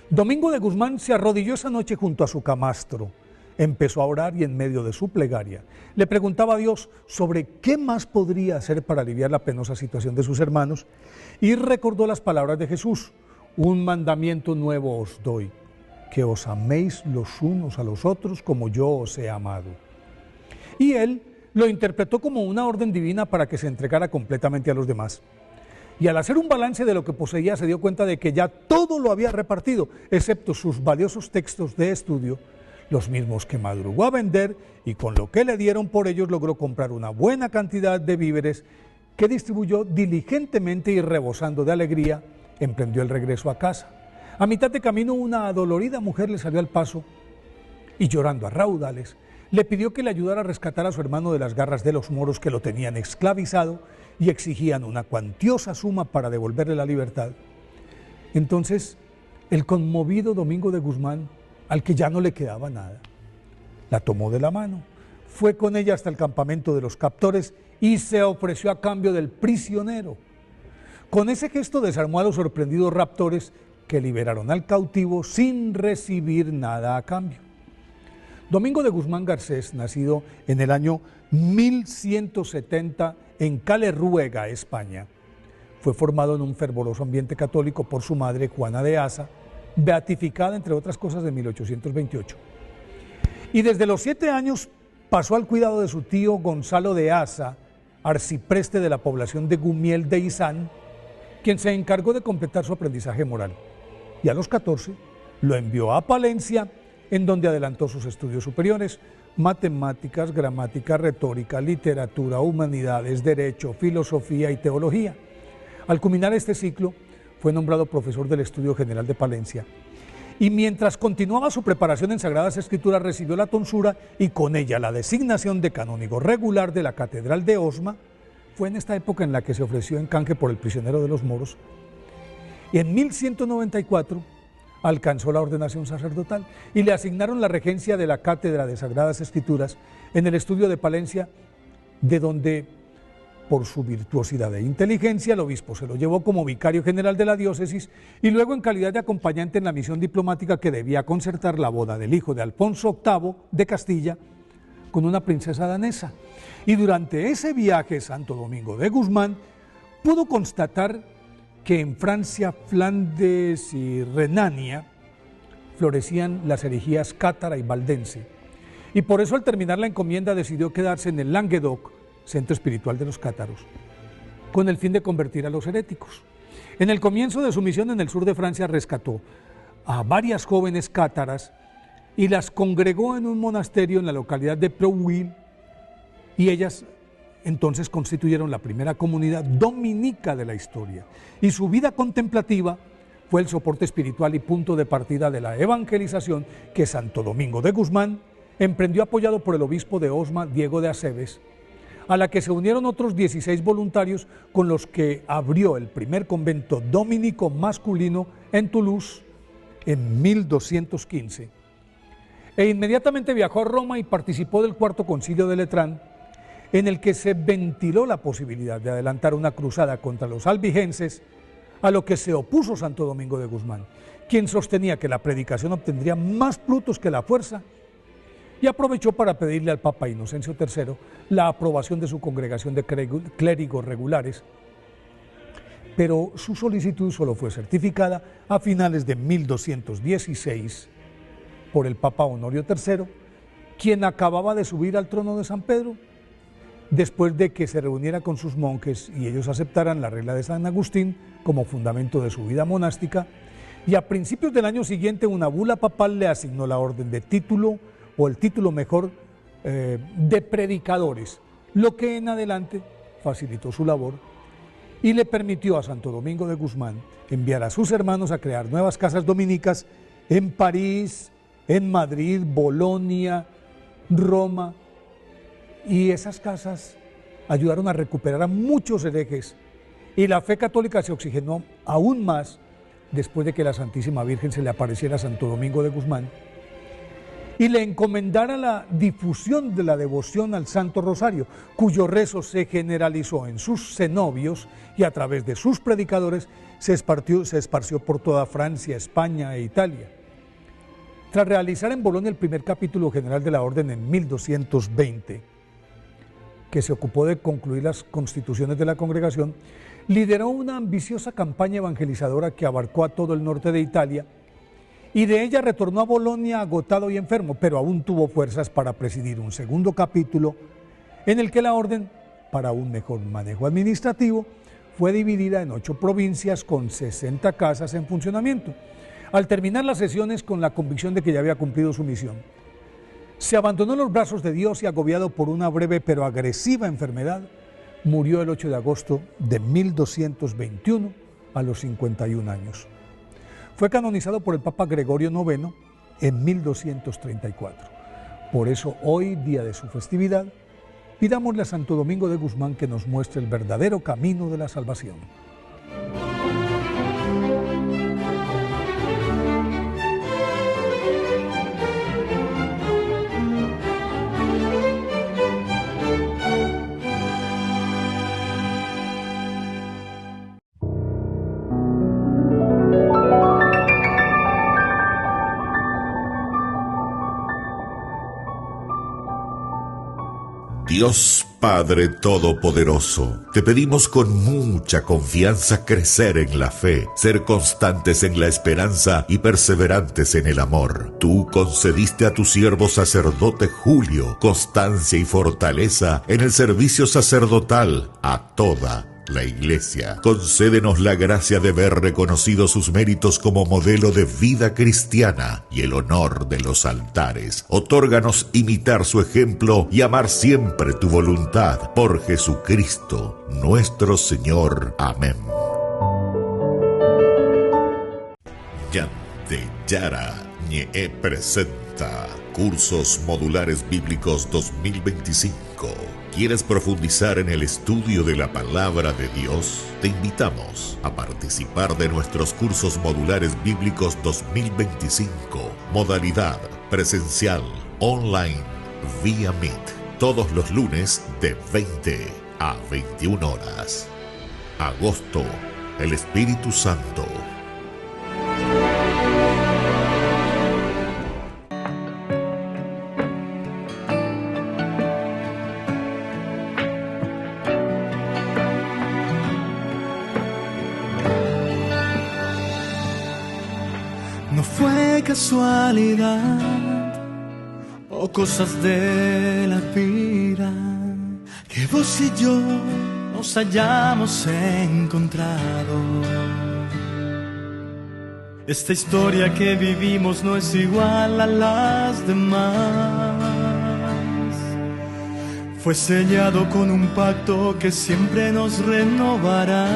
Domingo de Guzmán se arrodilló esa noche junto a su camastro, empezó a orar y en medio de su plegaria le preguntaba a Dios sobre qué más podría hacer para aliviar la penosa situación de sus hermanos y recordó las palabras de Jesús: un mandamiento nuevo os doy, que os améis los unos a los otros como yo os he amado. Y él lo interpretó como una orden divina para que se entregara completamente a los demás. Y al hacer un balance de lo que poseía se dio cuenta de que ya todo lo había repartido, excepto sus valiosos textos de estudio, los mismos que madrugó a vender, y con lo que le dieron por ellos logró comprar una buena cantidad de víveres que distribuyó diligentemente y rebosando de alegría, emprendió el regreso a casa. A mitad de camino una adolorida mujer le salió al paso y llorando a raudales le pidió que le ayudara a rescatar a su hermano de las garras de los moros que lo tenían esclavizado y exigían una cuantiosa suma para devolverle la libertad. Entonces el conmovido Domingo de Guzmán, al que ya no le quedaba nada, la tomó de la mano, fue con ella hasta el campamento de los captores y se ofreció a cambio del prisionero. Con ese gesto desarmó a los sorprendidos raptores que liberaron al cautivo sin recibir nada a cambio. Domingo de Guzmán Garcés, nacido en el año 1170 en Calerruega, España, fue formado en un fervoroso ambiente católico por su madre Juana de Asa, beatificada entre otras cosas en 1828. Y desde los 7 años pasó al cuidado de su tío Gonzalo de Asa, arcipreste de la población de Gumiel de Izán, quien se encargó de completar su aprendizaje moral. Y a los 14 lo envió a Palencia, en donde adelantó sus estudios superiores: matemáticas, gramática, retórica, literatura, humanidades, derecho, filosofía y teología. Al culminar este ciclo, fue nombrado profesor del Estudio General de Palencia. Y mientras continuaba su preparación en Sagradas Escrituras, recibió la tonsura y con ella la designación de canónigo regular de la Catedral de Osma. Fue en esta época en la que se ofreció en canje por el prisionero de los moros. Y en 1194 alcanzó la ordenación sacerdotal y le asignaron la regencia de la Cátedra de Sagradas Escrituras en el estudio de Palencia, de donde, por su virtuosidad e inteligencia, el obispo se lo llevó como vicario general de la diócesis y luego en calidad de acompañante en la misión diplomática que debía concertar la boda del hijo de Alfonso VIII de Castilla con una princesa danesa. Y durante ese viaje, Santo Domingo de Guzmán pudo constatar que en Francia, Flandes y Renania florecían las herejías cátara y valdense, y por eso al terminar la encomienda decidió quedarse en el Languedoc, centro espiritual de los cátaros, con el fin de convertir a los heréticos. En el comienzo de su misión en el sur de Francia rescató a varias jóvenes cátaras y las congregó en un monasterio en la localidad de Prouille, y ellas entonces constituyeron la primera comunidad dominica de la historia, y su vida contemplativa fue el soporte espiritual y punto de partida de la evangelización que Santo Domingo de Guzmán emprendió, apoyado por el obispo de Osma, Diego de Aceves, a la que se unieron otros 16 voluntarios con los que abrió el primer convento dominico masculino en Toulouse en 1215. E inmediatamente viajó a Roma y participó del Cuarto Concilio de Letrán, en el que se ventiló la posibilidad de adelantar una cruzada contra los albigenses, a lo que se opuso Santo Domingo de Guzmán, quien sostenía que la predicación obtendría más frutos que la fuerza, y aprovechó para pedirle al Papa Inocencio III la aprobación de su congregación de clérigos regulares, pero su solicitud solo fue certificada a finales de 1216 por el Papa Honorio III, quien acababa de subir al trono de San Pedro, después de que se reuniera con sus monjes y ellos aceptaran la regla de San Agustín como fundamento de su vida monástica, y a principios del año siguiente una bula papal le asignó la orden de título, o el título mejor, de predicadores, lo que en adelante facilitó su labor y le permitió a Santo Domingo de Guzmán enviar a sus hermanos a crear nuevas casas dominicas en París, en Madrid, Bolonia, Roma, y esas casas ayudaron a recuperar a muchos herejes, y la fe católica se oxigenó aún más después de que la Santísima Virgen se le apareciera a Santo Domingo de Guzmán y le encomendara la difusión de la devoción al Santo Rosario, cuyo rezo se generalizó en sus cenobios y a través de sus predicadores se esparció por toda Francia, España e Italia. Tras realizar en Bolonia el primer capítulo general de la orden en 1220, que se ocupó de concluir las constituciones de la congregación, lideró una ambiciosa campaña evangelizadora que abarcó a todo el norte de Italia, y de ella retornó a Bolonia agotado y enfermo, pero aún tuvo fuerzas para presidir un segundo capítulo en el que la orden, para un mejor manejo administrativo, fue dividida en 8 provincias con 60 casas en funcionamiento. Al terminar las sesiones con la convicción de que ya había cumplido su misión, se abandonó en los brazos de Dios y, agobiado por una breve pero agresiva enfermedad, murió el 8 de agosto de 1221 a los 51 años. Fue canonizado por el Papa Gregorio IX en 1234. Por eso hoy, día de su festividad, pidámosle a Santo Domingo de Guzmán que nos muestre el verdadero camino de la salvación. Dios Padre Todopoderoso, te pedimos con mucha confianza crecer en la fe, ser constantes en la esperanza y perseverantes en el amor. Tú concediste a tu siervo sacerdote Julio constancia y fortaleza en el servicio sacerdotal a toda la Iglesia. Concédenos la gracia de ver reconocidos sus méritos como modelo de vida cristiana y el honor de los altares. Otórganos imitar su ejemplo y amar siempre tu voluntad. Por Jesucristo, nuestro Señor. Amén. Yante Yara Ñe presenta Cursos Modulares Bíblicos 2025. ¿Quieres profundizar en el estudio de la Palabra de Dios? Te invitamos a participar de nuestros Cursos Modulares Bíblicos 2025. Modalidad presencial, online, vía Meet. Todos los lunes de 20 a 21 horas. Agosto, el Espíritu Santo. casualidad o cosas de la vida que vos y yo nos hayamos encontrado. Esta historia que vivimos no es igual a las demás. Fue sellado con un pacto que siempre nos renovará.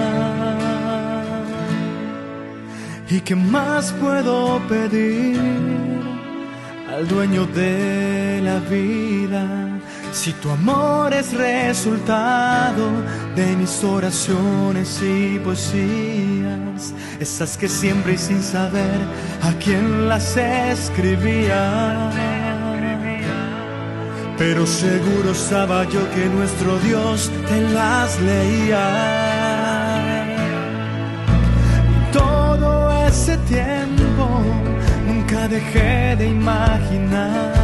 ¿Y qué más puedo pedir al dueño de la vida? Si tu amor es resultado de mis oraciones y poesías, esas que siempre y sin saber a quién las escribía. Pero seguro estaba yo que nuestro Dios te las leía. Y todo ese tiempo nunca dejé de imaginar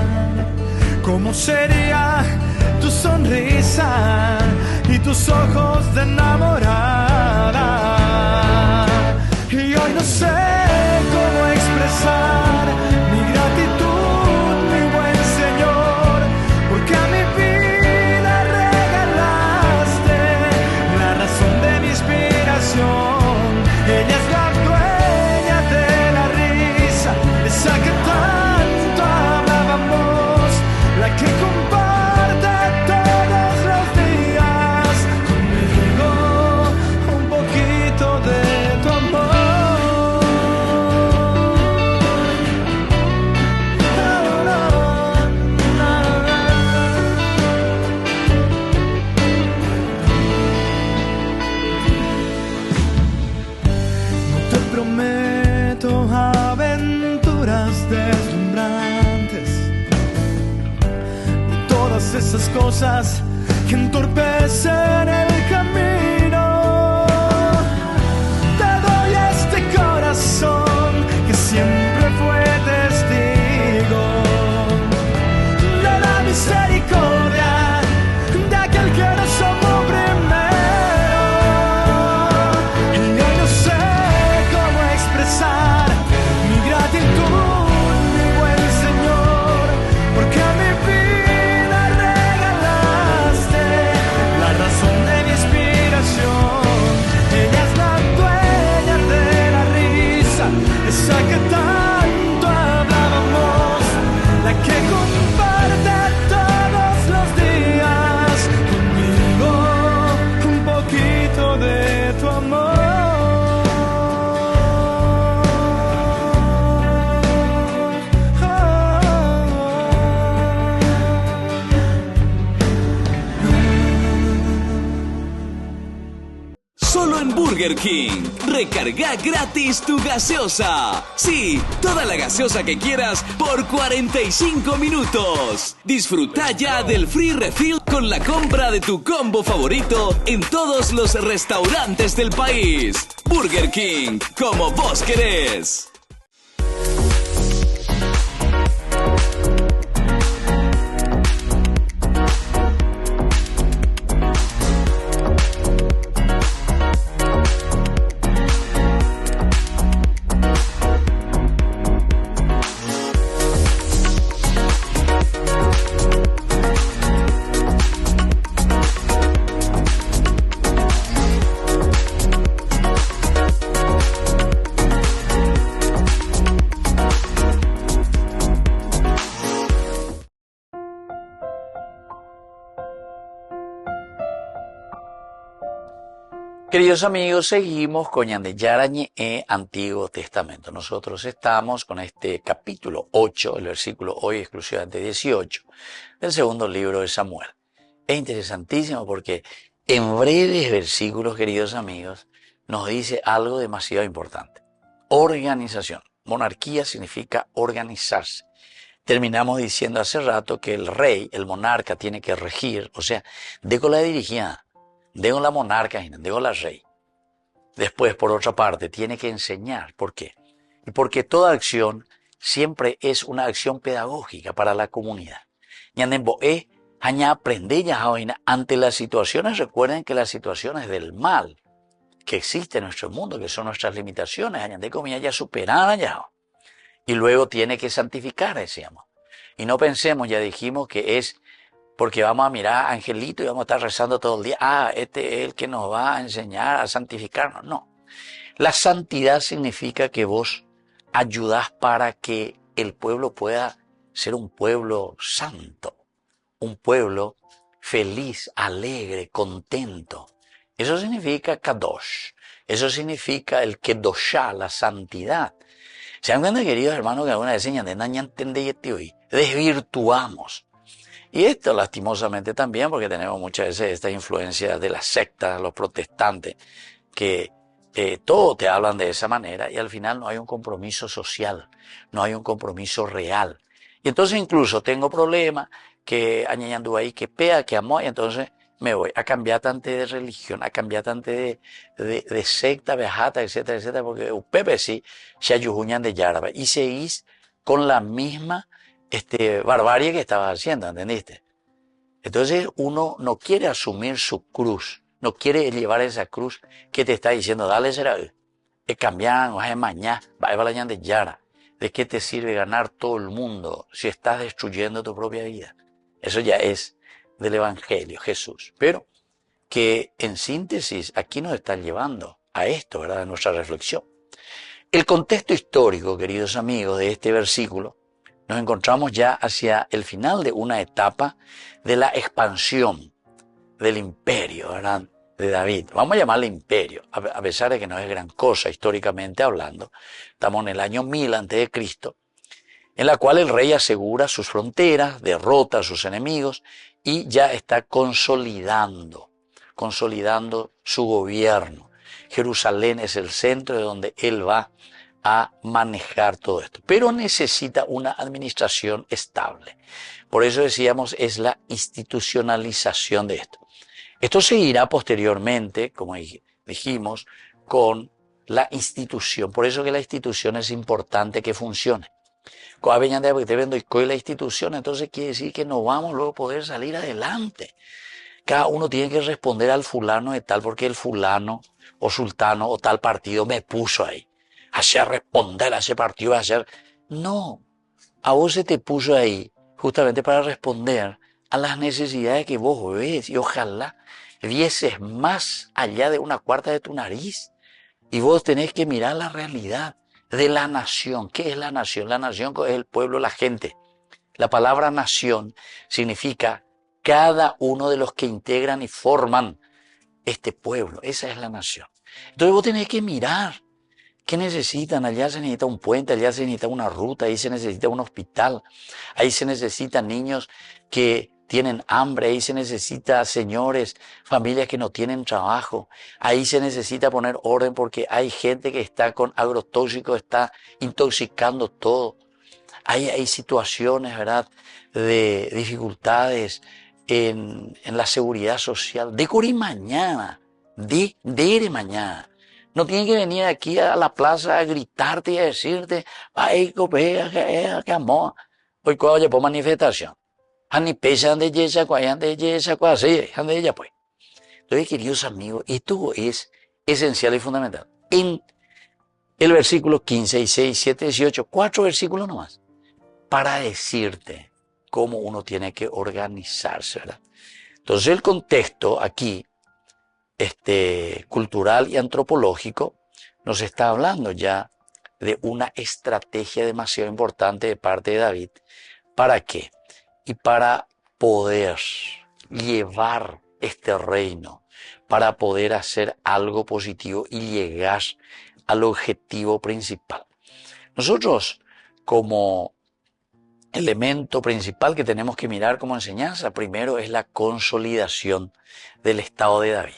cómo sería tu sonrisa y tus ojos de enamorada. Y hoy no sé cómo expresar mi gratitud, mi buen Señor, porque a mi vida regalaste la razón de mi inspiración. Ella es la dueña de la risa, esa que tanto hablábamos, la que comparte todos los días conmigo un poquito de tu amor. No te prometo aventuras deslumbrantes, todas esas cosas que entorpecen el camino. Te doy este corazón que siempre fue testigo de la misericordia de aquel que nos amó primero. Y hoy no sé cómo expresar mi gratitud, mi buen Señor, porque a mi vida regalaste la razón de mi inspiración. Ella es la dueña de la risa, esa que tanto hablábamos, la que comparte todos los días conmigo un poquito de tu amor. Solo en Burger King. Recarga gratis tu gaseosa. Sí, toda la gaseosa que quieras por 45 minutos. Disfruta ya del free refill con la compra de tu combo favorito en todos los restaurantes del país. Burger King, como vos querés. Queridos amigos, seguimos con Ñandeyarañe e Antiguo Testamento. Nosotros estamos con este capítulo 8, el versículo hoy exclusivamente 18, del segundo libro de Samuel. Es interesantísimo porque en breves versículos, queridos amigos, nos dice algo demasiado importante. Organización. Monarquía significa organizarse. Terminamos diciendo hace rato que el rey, el monarca, tiene que regir, o sea, dejo la dirigida. Dejo la monarca, dejo la rey. Después, por otra parte, tiene que enseñar. ¿Por qué? Y porque toda acción siempre es una acción pedagógica para la comunidad. Ñandemboé, aña aprende ya ante las situaciones, recuerden que las situaciones del mal que existe en nuestro mundo, que son nuestras limitaciones, añade comida ya superada ya. y luego tiene que santificar, decíamos. Y no pensemos, ya dijimos que es porque vamos a mirar a Angelito y vamos a estar rezando todo el día. Este es el que nos va a enseñar a santificarnos. No. La santidad significa que vos ayudás para que el pueblo pueda ser un pueblo santo, un pueblo feliz, alegre, contento. Eso significa kadosh. Eso significa el kedoshá, la santidad. ¿Se dan cuenta, queridos hermanos, que alguna vez desvirtuamos? Y esto lastimosamente también porque tenemos muchas veces esta influencia de las sectas, los protestantes, que todo te hablan de esa manera y al final no hay un compromiso social, no hay un compromiso real. Y entonces incluso tengo problemas que añadiendo ahí que pea, que amo, y entonces me voy a cambiar tanto de religión, a cambiar tanto de secta, bejata, etcétera, etcétera, porque Pepe sí se ayujuñan de yarba y seguís con la misma barbarie que estabas haciendo, ¿entendiste? Entonces uno no quiere asumir su cruz, no quiere llevar esa cruz que te está diciendo, dale será, cambiar, mañana, va de yara. ¿De qué te sirve ganar todo el mundo si estás destruyendo tu propia vida? Eso ya es del Evangelio, Jesús. Pero que en síntesis aquí nos está llevando a esto, ¿verdad? A nuestra reflexión. El contexto histórico, queridos amigos, de este versículo, nos encontramos ya hacia el final de una etapa de la expansión del imperio, ¿verdad?, de David. Vamos a llamarle imperio, a pesar de que no es gran cosa históricamente hablando. Estamos en el año 1000 a.C., en la cual el rey asegura sus fronteras, derrota a sus enemigos y ya está consolidando su gobierno. Jerusalén es el centro de donde él va a manejar todo esto. Pero necesita una administración estable. Por eso decíamos, es la institucionalización de esto. Esto seguirá posteriormente, como dijimos, con la institución. Por eso que la institución es importante que funcione. Porque te vendo y la institución, entonces quiere decir que no vamos luego a poder salir adelante. Cada uno tiene que responder al fulano de tal, porque el fulano o sultano o tal partido me puso ahí. Hacer responder a ese partido, hacer... No, a vos se te puso ahí justamente para responder a las necesidades que vos ves y ojalá vieses más allá de una cuarta de tu nariz. Y vos tenés que mirar la realidad de la nación. ¿Qué es la nación? La nación es el pueblo, la gente. La palabra nación significa cada uno de los que integran y forman este pueblo. Esa es la nación. Entonces vos tenés que mirar qué necesitan. Allá se necesita un puente, allá se necesita una ruta, ahí se necesita un hospital, ahí se necesitan niños que tienen hambre, ahí se necesita señores, familias que no tienen trabajo, ahí se necesita poner orden porque hay gente que está con agrotóxicos, está intoxicando todo. Hay situaciones, ¿verdad?, de dificultades en la seguridad social. De mañana, de mañana. No tienen que venir aquí a la plaza a gritarte y a decirte, ay, que amor. Hoy cuando ya por manifestación. Entonces, queridos amigos, esto es esencial y fundamental. En el versículo 15, 16, 17, 18, 4 versículos nomás, para decirte cómo uno tiene que organizarse, ¿verdad? Entonces el contexto aquí, cultural y antropológico, nos está hablando ya de una estrategia demasiado importante de parte de David. ¿Para qué? Y para poder llevar este reino, para poder hacer algo positivo y llegar al objetivo principal. Nosotros, como elemento principal que tenemos que mirar como enseñanza, primero es la consolidación del Estado de David.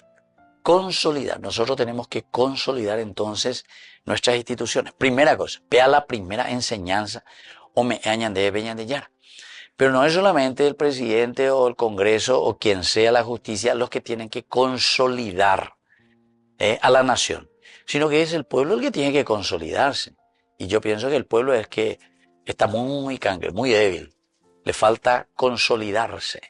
Consolidar. Nosotros tenemos que consolidar entonces nuestras instituciones. Primera cosa, vea la primera enseñanza, o me añan de Beñan de Yara. Pero no es solamente el presidente o el Congreso o quien sea la justicia los que tienen que consolidar a la nación, sino que es el pueblo el que tiene que consolidarse. Y yo pienso que el pueblo es que está muy débil. Le falta consolidarse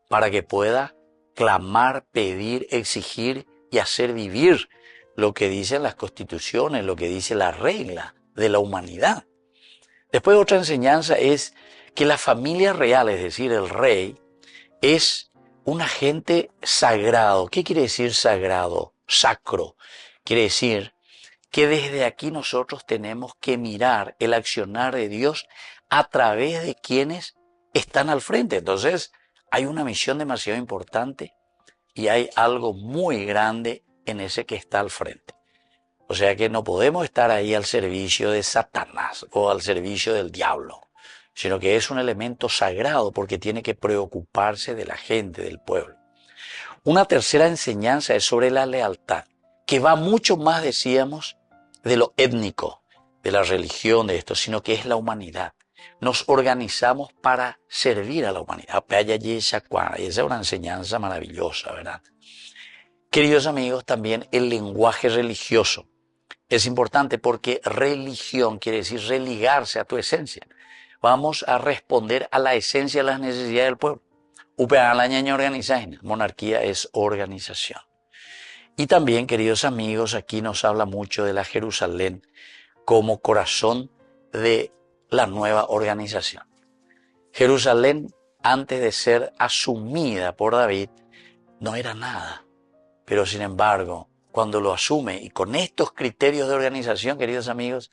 para que pueda clamar, pedir, exigir y hacer vivir lo que dicen las constituciones, lo que dice la regla de la humanidad. Después otra enseñanza es que la familia real, es decir, el rey, es un agente sagrado. ¿Qué quiere decir sagrado? Sacro. Quiere decir que desde aquí nosotros tenemos que mirar el accionar de Dios a través de quienes están al frente. Entonces, hay una misión demasiado importante y hay algo muy grande en ese que está al frente. O sea que no podemos estar ahí al servicio de Satanás o al servicio del diablo, sino que es un elemento sagrado porque tiene que preocuparse de la gente, del pueblo. Una tercera enseñanza es sobre la lealtad, que va mucho más, decíamos, de lo étnico, de la religión, de esto, sino que es la humanidad. Nos organizamos para servir a la humanidad. Esa es una enseñanza maravillosa, ¿verdad? Queridos amigos, también el lenguaje religioso es importante porque religión quiere decir religarse a tu esencia. Vamos a responder a la esencia de las necesidades del pueblo. Monarquía es organización. Y también, queridos amigos, aquí nos habla mucho de la Jerusalén como corazón de la nueva organización. Jerusalén, antes de ser asumida por David, no era nada. Pero sin embargo, cuando lo asume y con estos criterios de organización, queridos amigos,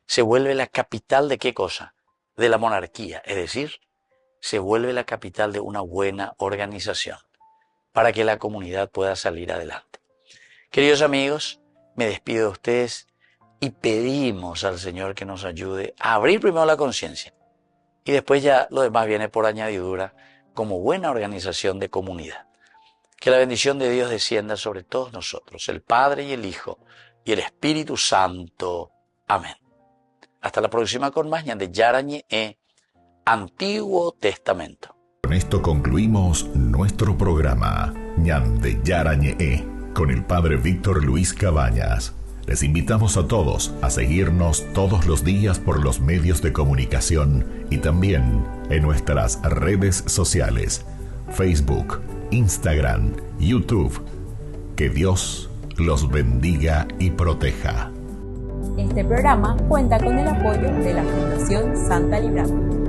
se vuelve la capital de ¿qué cosa? De la monarquía. Es decir, se vuelve la capital de una buena organización para que la comunidad pueda salir adelante. Queridos amigos, me despido de ustedes y pedimos al Señor que nos ayude a abrir primero la conciencia y después ya lo demás viene por añadidura como buena organización de comunidad. Que la bendición de Dios descienda sobre todos nosotros, el Padre y el Hijo y el Espíritu Santo. Amén. Hasta la próxima con más de Yarañe Antiguo Testamento. Con esto concluimos nuestro programa Ñande Yarañe con el Padre Víctor Luis Cabañas. Les invitamos a todos a seguirnos todos los días por los medios de comunicación y también en nuestras redes sociales, Facebook, Instagram, YouTube. Que Dios los bendiga y proteja. Este programa cuenta con el apoyo de la Fundación Santa Librada.